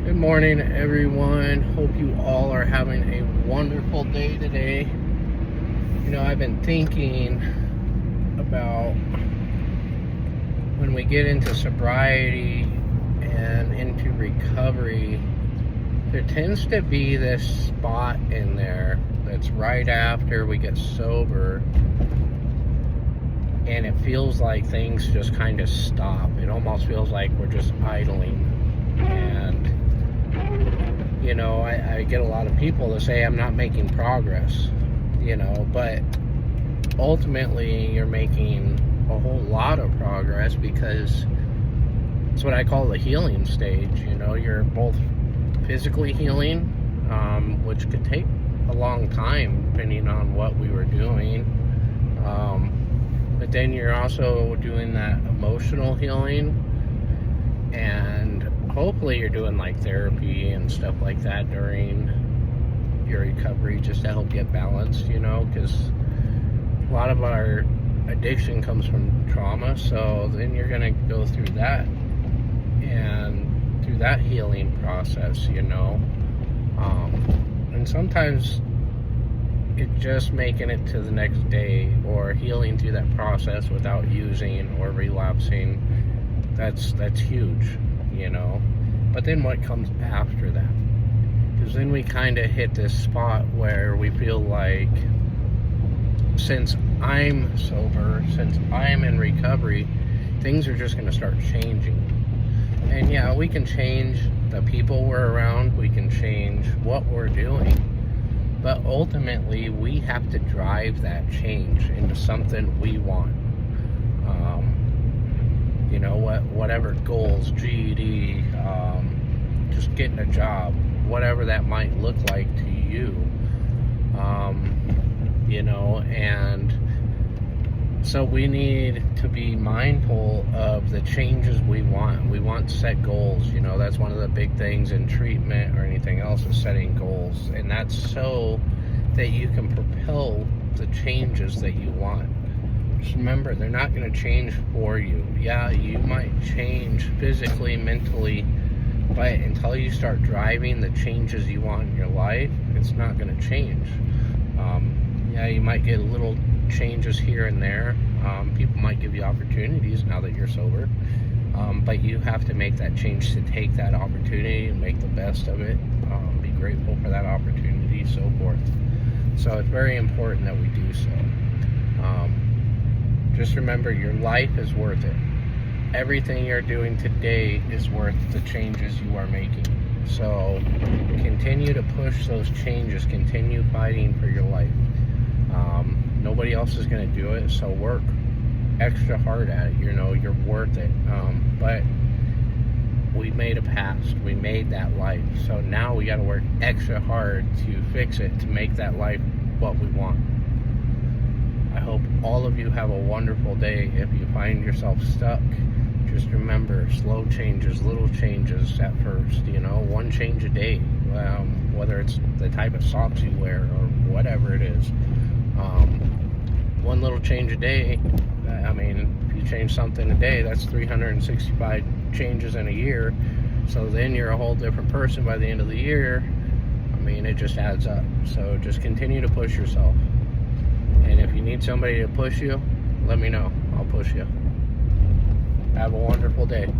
Good morning, everyone. Hope you all are having a wonderful day today. I've been thinking about when we get into sobriety and into recovery, there tends to be this spot in there that's right after we get sober, and it feels like things just kind of stop. It almost feels like we're just idling. And I get a lot of people that say I'm not making progress, but ultimately you're making a whole lot of progress, because it's what I call the healing stage. You're both physically healing, which could take a long time depending on what we were doing, but then you're also doing that emotional healing, and hopefully you're doing like therapy and stuff like that during your recovery, just to help get balanced, because a lot of our addiction comes from trauma. So then you're going to go through that and through that healing process, and sometimes it just making it to the next day or healing through that process without using or relapsing, that's huge. But then what comes after that? Because then we kind of hit this spot where we feel like, since I'm sober, since I'm in recovery, things are just going to start changing. And yeah, we can change the people we're around, we can change what we're doing, but ultimately we have to drive that change into something we want. Whatever goals, GED, just getting a job, whatever that might look like to you, and so we need to be mindful of the changes we want. We want to set goals. That's one of the big things in treatment or anything else, is setting goals, and that's so that you can propel the changes that you want. Just remember, they're not going to change for you. Yeah, you might change physically, mentally, but until you start driving the changes you want in your life, it's not going to change. Yeah, you might get little changes here and there. People might give you opportunities now that you're sober, but you have to make that change to take that opportunity and make the best of it. Be grateful for that opportunity, so forth. So it's very important that we do so. Just remember, your life is worth it. Everything you're doing today is worth the changes you are making. So continue to push those changes, continue fighting for your life. Nobody else is going to do it, so work extra hard at it. You're worth it. But we made a past, we made that life, so now we got to work extra hard to fix it, to make that life what we want. I hope all of you have a wonderful day. If you find yourself stuck, just remember, slow changes, little changes at first, one change a day, whether it's the type of socks you wear or whatever it is. One little change a day, if you change something a day, that's 365 changes in a year. So then you're a whole different person by the end of the year. It just adds up. So just continue to push yourself. And if you need somebody to push you, let me know. I'll push you. Have a wonderful day.